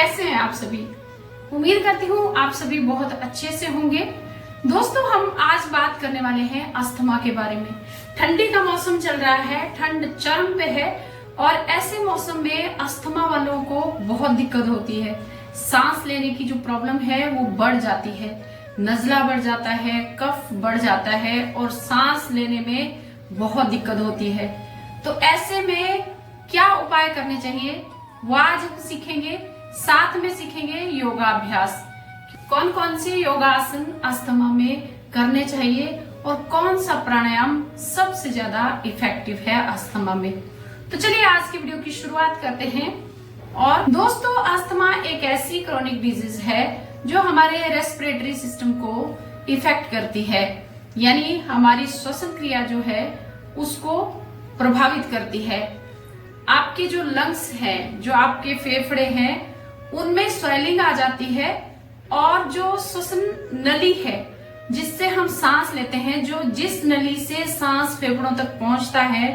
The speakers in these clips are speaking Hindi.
कैसे हैं आप सभी। उम्मीद करती हूँ आप सभी बहुत अच्छे से होंगे। दोस्तों, हम आज बात करने वाले हैं अस्थमा के बारे में। ठंडी का मौसम चल रहा है, ठंड चरम पे है और ऐसे मौसम में अस्थमा वालों को बहुत दिक्कत होती है। सांस लेने की जो प्रॉब्लम है वो बढ़ जाती है, नजला बढ़ जाता है, कफ बढ़ जाता है और सांस लेने में बहुत दिक्कत होती है। तो ऐसे में क्या उपाय करने चाहिए वो आज हम सीखेंगे। साथ में सीखेंगे योगाभ्यास, कौन कौन से योगासन अस्थमा में करने चाहिए और कौन सा प्राणायाम सबसे ज्यादा इफेक्टिव है अस्थमा में। तो चलिए आज की वीडियो की शुरुआत करते हैं। और दोस्तों, अस्थमा एक ऐसी क्रोनिक डिजीज है जो हमारे रेस्पिरेटरी सिस्टम को इफेक्ट करती है, यानी हमारी श्वसन क्रिया जो है उसको प्रभावित करती है। आपके जो लंग्स हैं, जो आपके फेफड़े हैं, उनमें स्वेलिंग आ जाती है और जो श्वसन नली है जिससे हम सांस लेते हैं, जो जिस नली से सांस फेफड़ों तक पहुंचता है,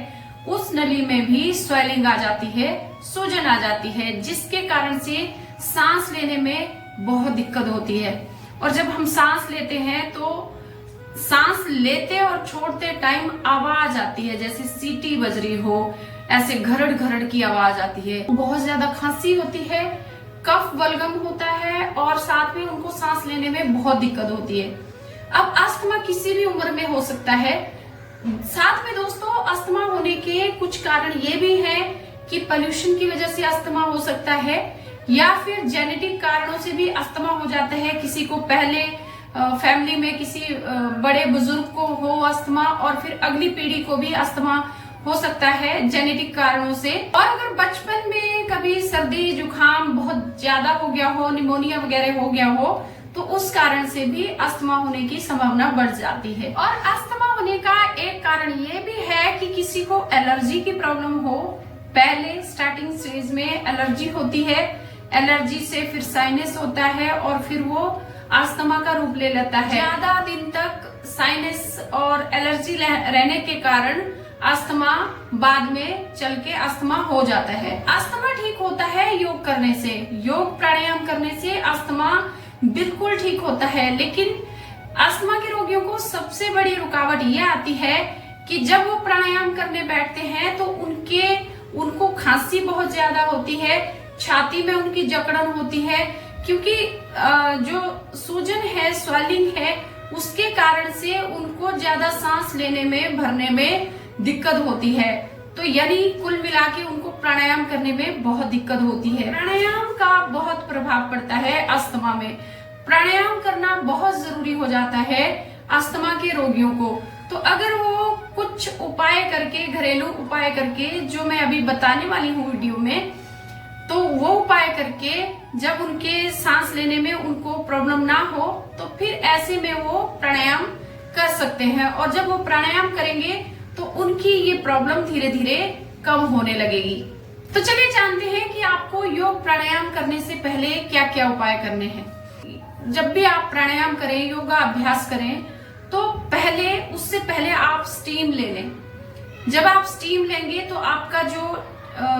उस नली में भी स्वेलिंग आ जाती है, सूजन आ जाती है, जिसके कारण से सांस लेने में बहुत दिक्कत होती है। और जब हम सांस लेते हैं तो सांस लेते और छोड़ते टाइम आवाज आती है, जैसे सीटी बज रही हो, ऐसे घरड़ घरड़ की आवाज आती है। बहुत ज्यादा खांसी होती है, कफ बलगम होता है और साथ में उनको सांस लेने में बहुत दिक्कत होती है। अब अस्थमा किसी भी उम्र में हो सकता है। साथ में दोस्तों, अस्थमा होने के कुछ कारण ये भी है कि पोल्यूशन की वजह से अस्थमा हो सकता है या फिर जेनेटिक कारणों से भी अस्थमा हो जाता है। किसी को पहले फैमिली में किसी बड़े बुजुर्ग को हो अस्थमा और फिर अगली पीढ़ी को भी अस्थमा हो सकता है जेनेटिक कारणों से। और अगर बचपन में कभी सर्दी जुकाम बहुत ज्यादा हो गया हो, निमोनिया वगैरह हो गया हो, तो उस कारण से भी अस्थमा होने की संभावना बढ़ जाती है। और अस्थमा होने का एक कारण ये भी है कि किसी को एलर्जी की प्रॉब्लम हो। पहले स्टार्टिंग स्टेज में एलर्जी होती है, एलर्जी से फिर साइनस होता है और फिर वो अस्थमा का रूप ले लेता है। ज्यादा दिन तक साइनस और एलर्जी रहने के कारण अस्थमा बाद में चल के अस्थमा हो जाता है। अस्थमा ठीक होता है योग करने से, योग प्राणायाम करने से अस्थमा बिल्कुल ठीक होता है। लेकिन अस्थमा के रोगियों को सबसे बड़ी रुकावट ये आती है कि जब वो प्राणायाम करने बैठते हैं तो उनको खांसी बहुत ज्यादा होती है, छाती में उनकी जकड़न होती है, क्योंकि जो सूजन है, स्वेलिंग है, उसके कारण से उनको ज्यादा सांस लेने में, भरने में दिक्कत होती है। तो यानी कुल मिला के उनको प्राणायाम करने में बहुत दिक्कत होती है। प्राणायाम का बहुत प्रभाव पड़ता है अस्थमा में। प्राणायाम करना बहुत जरूरी हो जाता है अस्थमा के रोगियों को। तो अगर वो कुछ उपाय करके, घरेलू उपाय करके, जो मैं अभी बताने वाली हूँ वीडियो में, तो वो उपाय करके जब उनके सांस लेने में उनको प्रॉब्लम ना हो तो फिर ऐसे में वो प्राणायाम कर सकते हैं। और जब वो प्राणायाम करेंगे तो उनकी ये प्रॉब्लम धीरे धीरे कम होने लगेगी। तो चलिए जानते हैं कि आपको योग प्राणायाम करने से पहले क्या क्या उपाय करने हैं। जब भी आप प्राणायाम करें, योगा अभ्यास करें, तो उससे पहले आप स्टीम ले लें। जब आप स्टीम लेंगे तो आपका जो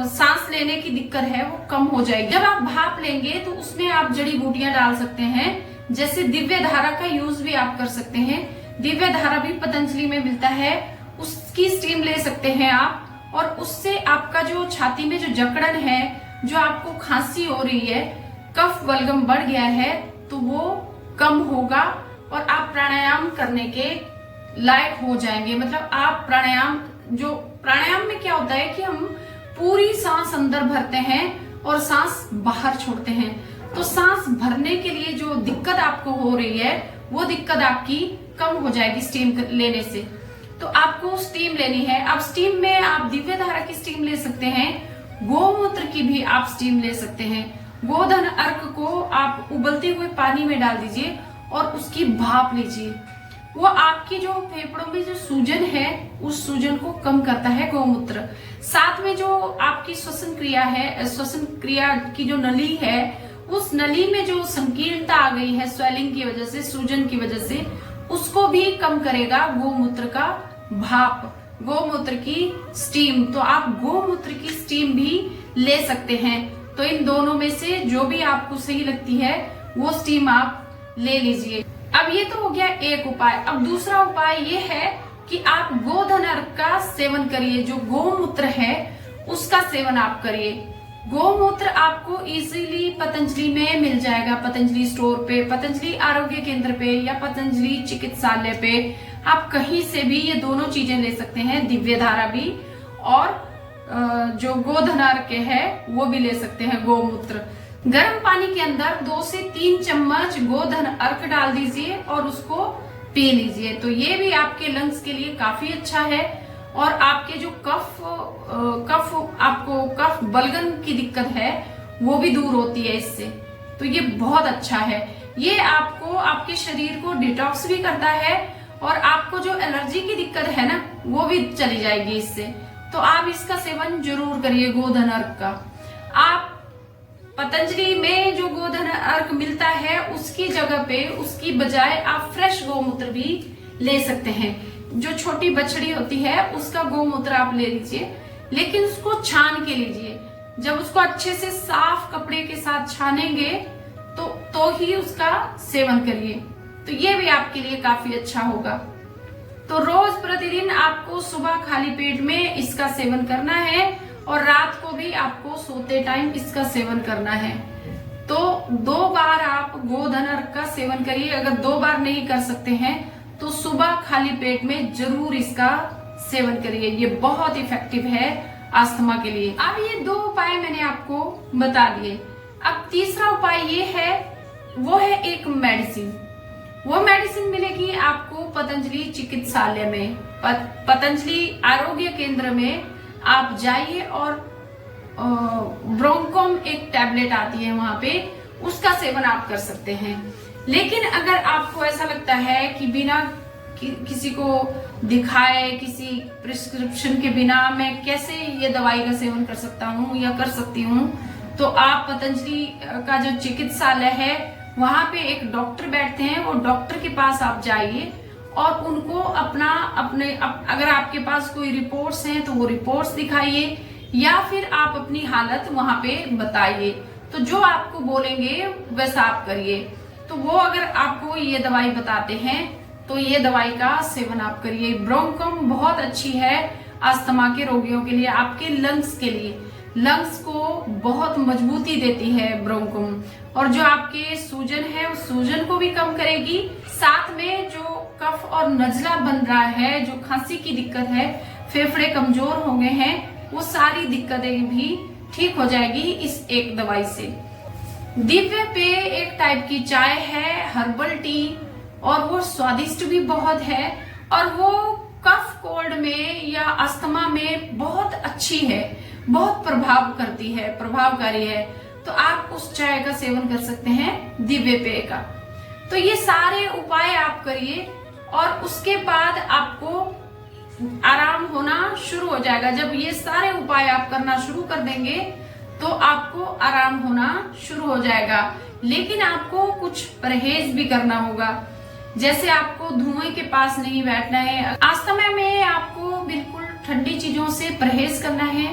सांस लेने की दिक्कत है वो कम हो जाएगी। जब आप भाप लेंगे तो उसमें आप जड़ी बूटियां डाल सकते हैं, जैसे दिव्य धारा का यूज भी आप कर सकते हैं। दिव्य धारा भी पतंजलि में मिलता है, उसकी स्टीम ले सकते हैं आप। और उससे आपका जो छाती में जो जकड़न है, जो आपको खांसी हो रही है, कफ बलगम बढ़ गया है, तो वो कम होगा और आप प्राणायाम करने के लायक हो जाएंगे। मतलब आप प्राणायाम में क्या होता है कि हम पूरी सांस अंदर भरते हैं और सांस बाहर छोड़ते हैं। तो सांस भरने के लिए जो दिक्कत आपको हो रही है वो दिक्कत आपकी कम हो जाएगी स्टीम लेने से। तो आपको स्टीम लेनी है। अब स्टीम में आप दिव्य धारा की स्टीम ले सकते हैं, गोमूत्र की भी आप स्टीम ले सकते हैं। गोधन अर्क को आप उबलते हुए पानी में डाल दीजिए और उसकी भाप लीजिए। वो आपकी जो फेफड़ों में जो सूजन है उस सूजन को कम करता है गोमूत्र। साथ में जो आपकी श्वसन क्रिया है, श्वसन क्रिया की जो नली है, उस नली में जो संकीर्णता आ गई है स्वेलिंग की वजह से, सूजन की वजह से, उसको भी कम करेगा गोमूत्र का भाप, गोमूत्र की स्टीम। तो आप गोमूत्र की स्टीम भी ले सकते हैं। तो इन दोनों में से जो भी आपको सही लगती है वो स्टीम आप ले लीजिए। अब ये तो हो गया एक उपाय। अब दूसरा उपाय ये है कि आप गोधन अर्क का सेवन करिए। जो गोमूत्र है उसका सेवन आप करिए। गोमूत्र आपको इजीली पतंजलि में मिल जाएगा, पतंजलि स्टोर पे, पतंजलि आरोग्य केंद्र पे या पतंजलि चिकित्सालय पे। आप कहीं से भी ये दोनों चीजें ले सकते हैं, दिव्य धारा भी और जो गोधन अर्क है वो भी ले सकते हैं। गोमूत्र गर्म पानी के अंदर 2 से 3 चम्मच गोधन अर्क डाल दीजिए और उसको पी लीजिए। तो ये भी आपके लंग्स के लिए काफी अच्छा है और आपके जो आपको कफ बलगम की दिक्कत है वो भी दूर होती है इससे। तो ये बहुत अच्छा है। ये आपको आपके शरीर को डिटॉक्स भी करता है और आपको जो एलर्जी की दिक्कत है ना वो भी चली जाएगी इससे। तो आप इसका सेवन जरूर करिए गोधन अर्क का। आप पतंजलि में जो गोधन अर्क मिलता है उसकी जगह पे, उसकी बजाय आप फ्रेश गोमूत्र भी ले सकते हैं। जो छोटी बछड़ी होती है उसका गोमूत्र आप ले लीजिए, लेकिन उसको छान के लीजिए। जब उसको अच्छे से साफ कपड़े के साथ छानेंगे तो ही उसका सेवन करिए। तो ये भी आपके लिए काफी अच्छा होगा। तो रोज प्रतिदिन आपको सुबह खाली पेट में इसका सेवन करना है और रात को भी आपको सोते टाइम इसका सेवन करना है। तो 2 बार आप गोधन अर्क का सेवन करिए। अगर 2 बार नहीं कर सकते हैं तो सुबह खाली पेट में जरूर इसका सेवन करिए। ये बहुत इफेक्टिव है अस्थमा के लिए। अब ये 2 उपाय मैंने आपको बता दिए। अब तीसरा उपाय ये है, वो है एक मेडिसिन। वो मेडिसिन मिलेगी आपको पतंजलि चिकित्सालय में, पतंजलि आरोग्य केंद्र में आप जाइए और ब्रोंकोम एक टैबलेट आती है वहां पे, उसका सेवन आप कर सकते हैं। लेकिन अगर आपको ऐसा लगता है कि बिना किसी को दिखाए, किसी प्रिस्क्रिप्शन के बिना मैं कैसे ये दवाई का सेवन कर सकता हूँ या कर सकती हूँ, तो आप पतंजलि का जो चिकित्सालय है वहां पे एक डॉक्टर बैठते हैं, वो डॉक्टर के पास आप जाइए और उनको अगर आपके पास कोई रिपोर्ट्स हैं तो वो रिपोर्ट्स दिखाइए या फिर आप अपनी हालत वहां पे बताइए। तो जो आपको बोलेंगे वैसा आप करिए। तो वो अगर आपको ये दवाई बताते हैं तो ये दवाई का सेवन आप करिए। ब्रोंकोम बहुत अच्छी है अस्थमा के रोगियों के लिए, आपके लंग्स के लिए। लंग्स को बहुत मजबूती देती है ब्रोंकोम, और जो आपके सूजन है उस सूजन को भी कम करेगी। साथ में जो कफ और नजला बन रहा है, जो खांसी की दिक्कत है, फेफड़े कमजोर हो गए हैं, वो सारी दिक्कतें भी ठीक हो जाएगी इस एक दवाई से। दिव्य पेय एक टाइप की चाय है, हर्बल टी, और वो स्वादिष्ट भी बहुत है और वो कफ कोल्ड में या अस्थमा में बहुत अच्छी है, बहुत प्रभावकारी है। तो आप उस चाय का सेवन कर सकते हैं दिव्य पेय का। तो ये सारे उपाय आप करिए और उसके बाद आपको आराम होना शुरू हो जाएगा। जब ये सारे उपाय आप करना शुरू कर देंगे तो आपको आराम होना शुरू हो जाएगा। लेकिन आपको कुछ परहेज भी करना होगा, जैसे आपको धुएं के पास नहीं बैठना है। अस्थमा में आपको बिल्कुल ठंडी चीजों से परहेज करना है।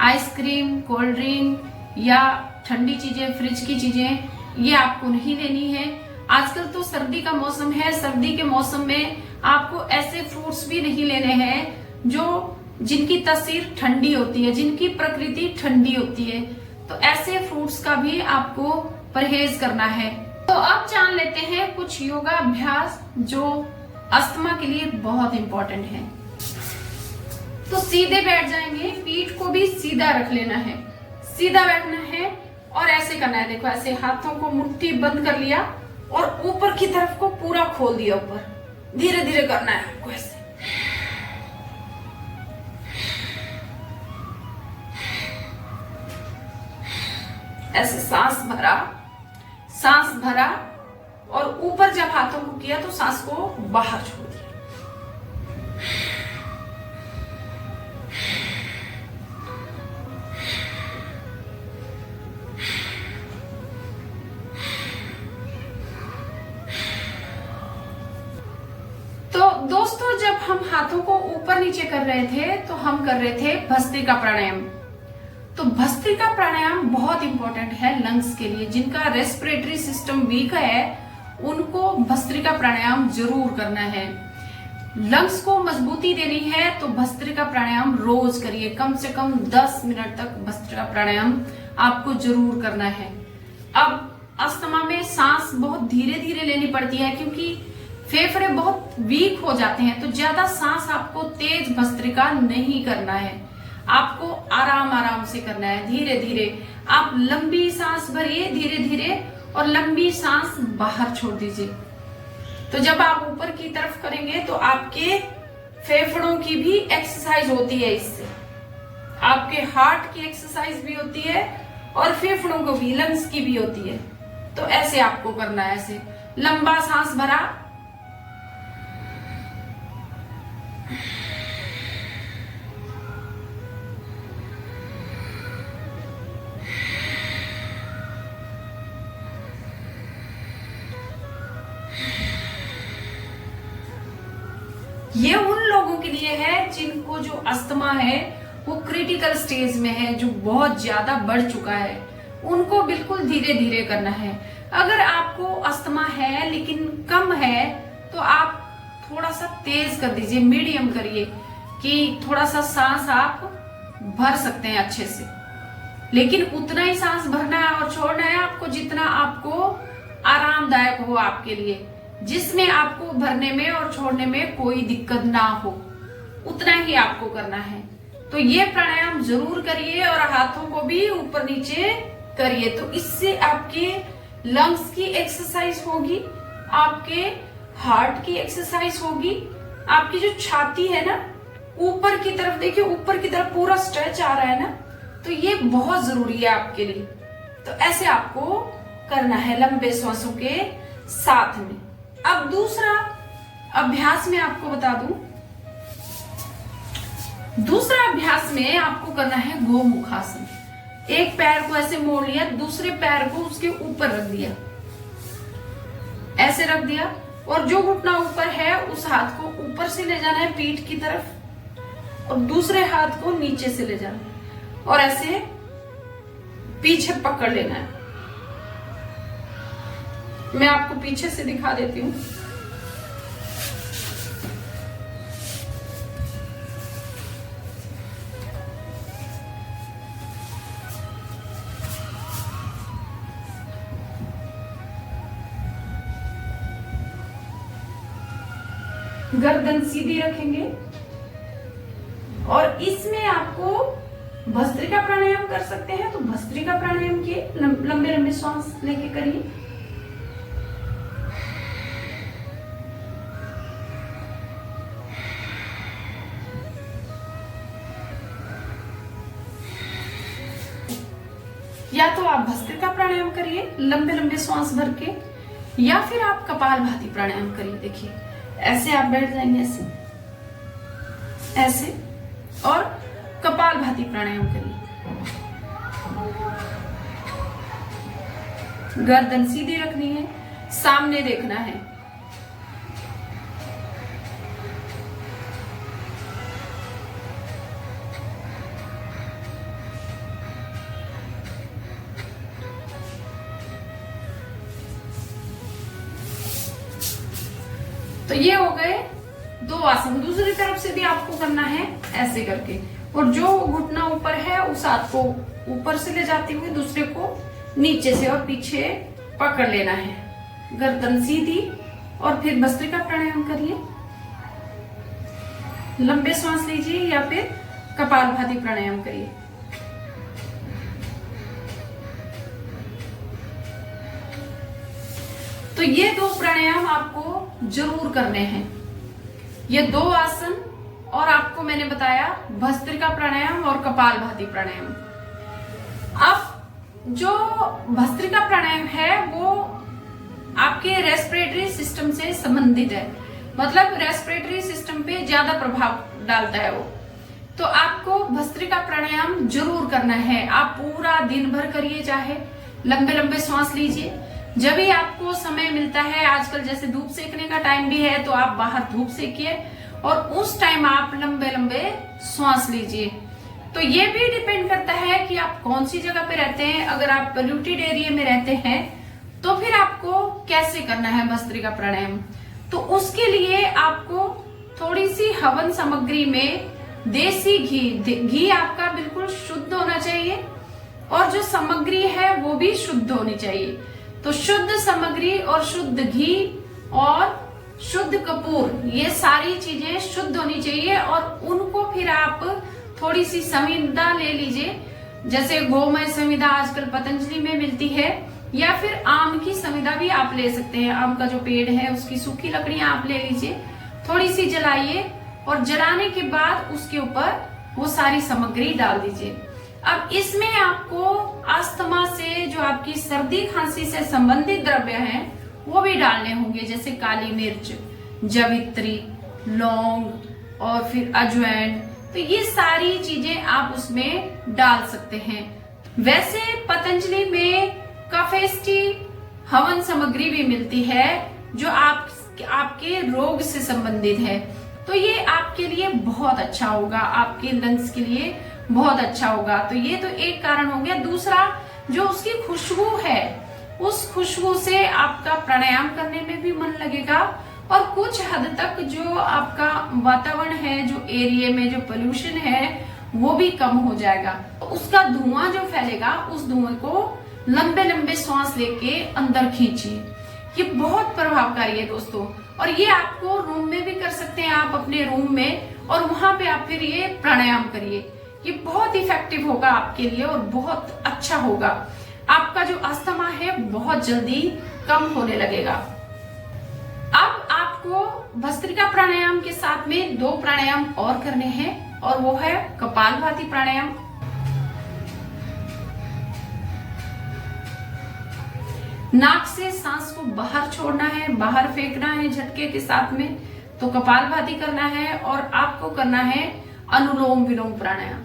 आइसक्रीम, कोल्ड ड्रिंक या ठंडी चीजें, फ्रिज की चीजें, ये आपको नहीं लेनी है। आजकल तो सर्दी का मौसम है, सर्दी के मौसम में आपको ऐसे फ्रूट्स भी नहीं लेने हैं जिनकी तासीर ठंडी होती है, जिनकी प्रकृति ठंडी होती है। तो ऐसे फ्रूट्स का भी आपको परहेज करना है। तो अब जान लेते हैं कुछ योगा अभ्यास जो अस्थमा के लिए बहुत इंपॉर्टेंट है। तो सीधे बैठ जाएंगे, पीठ को भी सीधा रख लेना है, सीधा बैठना है और ऐसे करना है। देखो ऐसे हाथों को मुट्ठी बंद कर लिया और ऊपर की तरफ को पूरा खोल दिया, ऊपर धीरे धीरे करना है आपको ऐसे। ऐसे सांस भरा और ऊपर जब हाथों को किया तो सांस को बाहर छोड़ दिया। तो दोस्तों, जब हम हाथों को ऊपर नीचे कर रहे थे तो हम कर रहे थे भस्त्रिका प्राणायाम। तो भस्त्रिका प्राणायाम बहुत इंपॉर्टेंट है लंग्स के लिए। जिनका रेस्पिरेटरी सिस्टम वीक है उनको भस्त्रिका प्राणायाम जरूर करना है। लंग्स को मजबूती देनी है तो भस्त्रिका प्राणायाम रोज करिए, कम से कम 10 मिनट तक भस्त्रिका प्राणायाम आपको जरूर करना है। अब अस्थमा में सांस बहुत धीरे धीरे लेनी पड़ती है क्योंकि फेफड़े बहुत वीक हो जाते हैं, तो ज्यादा सांस आपको तेज भस्त्रिका नहीं करना है, आपको आराम आराम से करना है, धीरे धीरे। आप लंबी सांस भरिए धीरे धीरे और लंबी सांस बाहर छोड़ दीजिए। तो जब आप ऊपर की तरफ करेंगे तो आपके फेफड़ों की भी एक्सरसाइज होती है, इससे आपके हार्ट की एक्सरसाइज भी होती है और फेफड़ों को भी, लंग्स की भी होती है। तो ऐसे आपको करना है, ऐसे लंबा सांस भरा, ये उन लोगों के लिए है जिनको जो अस्थमा है वो क्रिटिकल स्टेज में है, जो बहुत ज्यादा बढ़ चुका है, उनको बिल्कुल धीरे धीरे करना है। अगर आपको अस्थमा है लेकिन कम है तो आप थोड़ा सा तेज कर दीजिए, मीडियम करिए कि थोड़ा सा सांस आप भर सकते हैं अच्छे से, लेकिन उतना ही सांस भरना है और छोड़ना है आपको जितना आपको आरामदायक हो आपके लिए, जिसमें आपको भरने में और छोड़ने में कोई दिक्कत ना हो, उतना ही आपको करना है। तो ये प्राणायाम जरूर करिए और हाथों को भी ऊपर नीचे करिए। तो इससे आपके लंग्स की एक्सरसाइज होगी, आपके हार्ट की एक्सरसाइज होगी, आपकी जो छाती है ना ऊपर की तरफ, देखिए ऊपर की तरफ पूरा स्ट्रेच आ रहा है ना, तो ये बहुत जरूरी है आपके लिए। तो ऐसे आपको करना है लंबे श्वासों के साथ में। अब दूसरा अभ्यास में आपको बता दूं, दूसरा अभ्यास में आपको करना है गोमुखासन। एक पैर को ऐसे मोड़ लिया, दूसरे पैर को उसके ऊपर रख दिया, ऐसे रख दिया, और जो घुटना ऊपर है उस हाथ को ऊपर से ले जाना है पीठ की तरफ और दूसरे हाथ को नीचे से ले जाना है और ऐसे पीछे पकड़ लेना है। मैं आपको पीछे से दिखा देती हूं। गर्दन सीधी रखेंगे और इसमें आपको भस्त्रिका प्राणायाम कर सकते हैं, तो भस्त्रिका प्राणायाम के लंबे लंबे सांस लेके करिए। या तो आप भस्त्रिका प्राणायाम करिए लंबे लंबे सांस भर के, या फिर आप कपालभाति प्राणायाम करिए। देखिए ऐसे आप बैठ जाएंगे, ऐसे ऐसे, और कपालभाति प्राणायाम करिए। गर्दन सीधी रखनी है, सामने देखना है। तो ये हो गए दो आसन। दूसरी तरफ से भी आपको करना है ऐसे करके, और जो घुटना ऊपर है उस हाथ को ऊपर से ले जाते हुए दूसरे को नीचे से और पीछे पकड़ लेना है। गर्दन सीधी, और फिर भस्त्रिका प्राणायाम करिए, लंबे सांस लीजिए या फिर कपालभाति प्राणायाम करिए। तो ये दो प्राणायाम आपको जरूर करने हैं, ये दो आसन, और आपको मैंने बताया भस्त्रिका प्राणायाम और कपालभाति प्राणायाम। अब जो भस्त्रिका प्राणायाम है वो आपके रेस्पिरेटरी सिस्टम से संबंधित है, मतलब रेस्पिरेटरी सिस्टम पे ज्यादा प्रभाव डालता है वो। तो आपको भस्त्रिका प्राणायाम जरूर करना है। आप पूरा दिन भर करिए, चाहे लंबे लंबे सांस लीजिए। जब भी आपको समय मिलता है, आजकल जैसे धूप सेकने का टाइम भी है, तो आप बाहर धूप सेकिए और उस टाइम आप लंबे लंबे सांस लीजिए। तो ये भी डिपेंड करता है कि आप कौन सी जगह पे रहते हैं। अगर आप पोल्यूटेड एरिया में रहते हैं तो फिर आपको कैसे करना है भस्त्रिका प्राणायाम। तो उसके लिए आपको थोड़ी सी हवन सामग्री में देसी घी आपका बिल्कुल शुद्ध होना चाहिए और जो सामग्री है वो भी शुद्ध होनी चाहिए। तो शुद्ध सामग्री और शुद्ध घी और शुद्ध कपूर, ये सारी चीजें शुद्ध होनी चाहिए और उनको फिर आप थोड़ी सी संविदा ले लीजिए, जैसे गोमय संविदा आजकल पतंजलि में मिलती है, या फिर आम की संविदा भी आप ले सकते हैं। आम का जो पेड़ है उसकी सूखी लकड़ियां आप ले लीजिए, थोड़ी सी जलाइए और जलाने के बाद उसके ऊपर वो सारी सामग्री डाल दीजिए। अब इसमें आपको अस्थमा से जो आपकी सर्दी खांसी से संबंधित द्रव्य हैं वो भी डालने होंगे, जैसे काली मिर्च, जवित्री, लौंग और फिर अजवाइन। तो ये सारी चीजें आप उसमें डाल सकते हैं। वैसे पतंजलि में कफेष्टि हवन सामग्री भी मिलती है जो आपके रोग से संबंधित है, तो ये आपके लिए बहुत अच्छा होगा, आपके लंग्स के लिए बहुत अच्छा होगा। तो ये तो एक कारण हो गया। दूसरा, जो उसकी खुशबू है, उस खुशबू से आपका प्राणायाम करने में भी मन लगेगा और कुछ हद तक जो आपका वातावरण है, जो एरिया में जो पोल्यूशन है, वो भी कम हो जाएगा। तो उसका धुआं जो फैलेगा, उस धुएं को लंबे लंबे सांस लेके अंदर खींचिए। ये बहुत प्रभावकारी है दोस्तों, और ये आपको रूम में भी कर सकते हैं, आप अपने रूम में, और वहां पे आप फिर ये प्राणायाम करिए। ये बहुत इफेक्टिव होगा आपके लिए और बहुत अच्छा होगा। आपका जो अस्थमा है बहुत जल्दी कम होने लगेगा। अब आपको भस्त्रिका प्राणायाम के साथ में 2 प्राणायाम और करने हैं, और वो है कपालभाति प्राणायाम। नाक से सांस को बाहर छोड़ना है, बाहर फेंकना है झटके के साथ में, तो कपालभाति करना है। और आपको करना है अनुलोम विलोम प्राणायाम।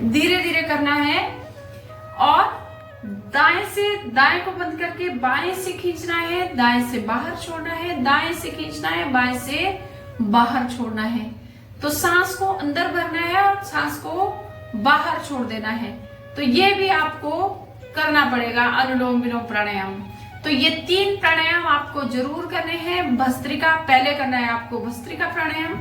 धीरे धीरे करना है और दाएं से दाएं को बंद करके बाएं से खींचना है, दाएं से बाहर छोड़ना है, दाएं से खींचना है, बाएं से बाहर छोड़ना है। तो सांस को अंदर भरना है और सांस को बाहर छोड़ देना है। तो ये भी आपको करना पड़ेगा अनुलोम विलोम प्राणायाम। तो ये 3 प्राणायाम आपको जरूर करने हैं। भस्त्रिका पहले करना है आपको, भस्त्रिका प्राणायाम,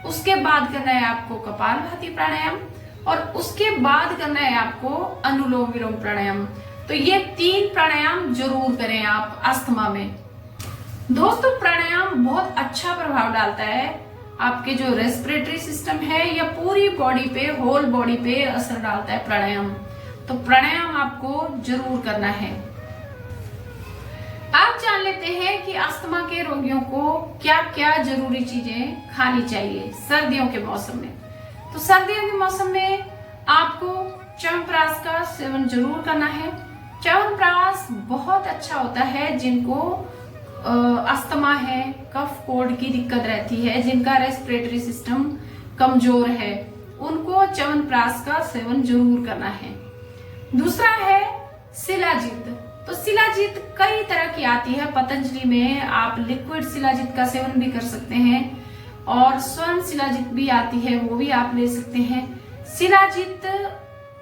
उसके बाद करना है आपको कपालभाति प्राणायाम, और उसके बाद करना है आपको अनुलोम विलोम प्राणायाम। तो ये 3 प्राणायाम जरूर करें आप अस्थमा में। दोस्तों, प्राणायाम बहुत अच्छा प्रभाव डालता है आपके जो रेस्पिरेटरी सिस्टम है, या पूरी बॉडी पे, होल बॉडी पे असर डालता है प्राणायाम। तो प्राणायाम आपको जरूर करना है। आप जान लेते हैं कि अस्थमा के रोगियों को क्या क्या जरूरी चीजें खानी चाहिए सर्दियों के मौसम में। तो सर्दियों के मौसम में आपको च्यवनप्राश का सेवन जरूर करना है। च्यवनप्राश बहुत अच्छा होता है जिनको अस्थमा है, कफ कोल्ड की दिक्कत रहती है, जिनका रेस्पिरेटरी सिस्टम कमजोर है, उनको च्यवनप्राश का सेवन जरूर करना है। दूसरा है शिलाजीत। तो शिलाजीत कई तरह की आती है पतंजलि में, आप लिक्विड शिलाजीत का सेवन भी कर सकते हैं, और स्वर्ण शिलाजीत भी आती है, वो भी आप ले सकते हैं। शिलाजीत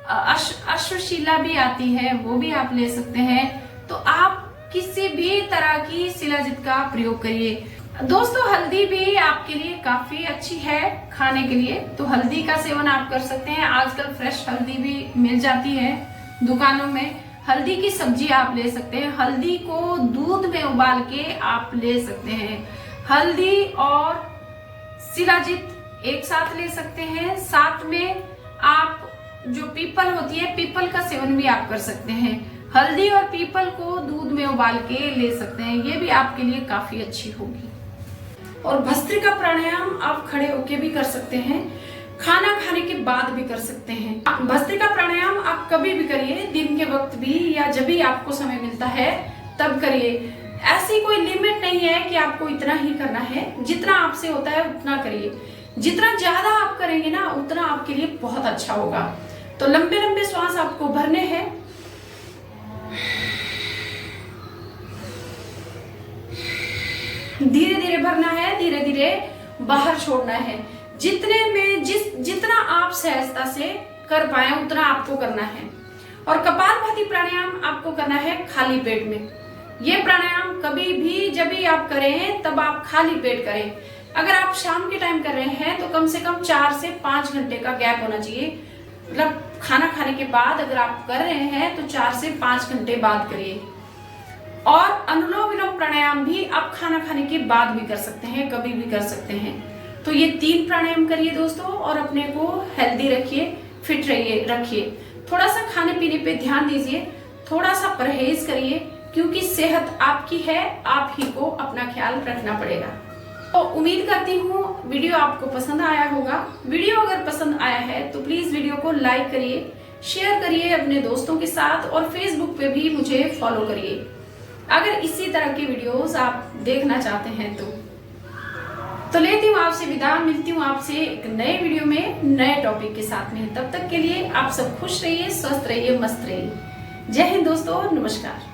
अश्वशिला भी आती है, वो भी आप ले सकते हैं। तो आप किसी भी तरह की शिलाजीत का प्रयोग करिए। दोस्तों, हल्दी भी आपके लिए काफी अच्छी है खाने के लिए, तो हल्दी का सेवन आप कर सकते हैं। आजकल फ्रेश हल्दी भी मिल जाती है दुकानों में। हल्दी की सब्जी आप ले सकते हैं, हल्दी को दूध में उबाल के आप ले सकते हैं। हल्दी और शिलाजीत एक साथ ले सकते हैं। साथ में आप जो पीपल होती है, पीपल का सेवन भी आप कर सकते हैं। हल्दी और पीपल को दूध में उबाल के ले सकते हैं, ये भी आपके लिए काफी अच्छी होगी। और भस्त्रिका प्राणायाम आप खड़े होके भी कर सकते हैं, खाना खाने के बाद भी कर सकते हैं। भस्त्रिका प्राणायाम आप कभी भी करिए, दिन के वक्त भी, या जब भी आपको समय मिलता है तब करिए। ऐसी कोई लिमिट नहीं है कि आपको इतना ही करना है, जितना आपसे होता है उतना करिए। जितना ज्यादा आप करेंगे ना, उतना आपके लिए बहुत अच्छा होगा। तो लंबे लंबे श्वास आपको भरने हैं। धीरे धीरे भरना है, धीरे धीरे बाहर छोड़ना है। जितने में जितना आप सहजता से कर पाए उतना आपको करना है। और कपालभाति प्राणायाम आपको करना है खाली पेट में। ये प्राणायाम कभी भी जब भी आप करें तब आप खाली पेट करें। अगर आप शाम के टाइम कर रहे हैं तो कम से कम 4 से 5 घंटे का गैप होना चाहिए। मतलब खाना खाने के बाद अगर आप कर रहे हैं तो 4 से 5 घंटे बाद करिए। और अनुलोम विलोम प्राणायाम भी आप खाना खाने के बाद भी कर सकते हैं, कभी भी कर सकते हैं। तो ये 3 प्राणायाम करिए दोस्तों और अपने को हेल्दी रखिए, फिट रखिए। थोड़ा सा खाने पीने पे ध्यान दीजिए, थोड़ा सा परहेज करिए, क्योंकि सेहत आपकी है, आप ही को अपना ख्याल रखना पड़ेगा। तो उम्मीद करती हूँ वीडियो आपको पसंद आया होगा। वीडियो अगर पसंद आया है तो प्लीज वीडियो को लाइक करिए, शेयर करिए अपने दोस्तों के साथ और फेसबुक पे भी मुझे फॉलो करिए अगर इसी तरह के वीडियोस आप देखना चाहते हैं तो लेती हूँ आपसे विदा। मिलती हूँ आपसे एक नए वीडियो में नए टॉपिक के साथ में। तब तक के लिए आप सब खुश रहिए, स्वस्थ रहिए, मस्त रहिए। जय हिंद दोस्तों, नमस्कार।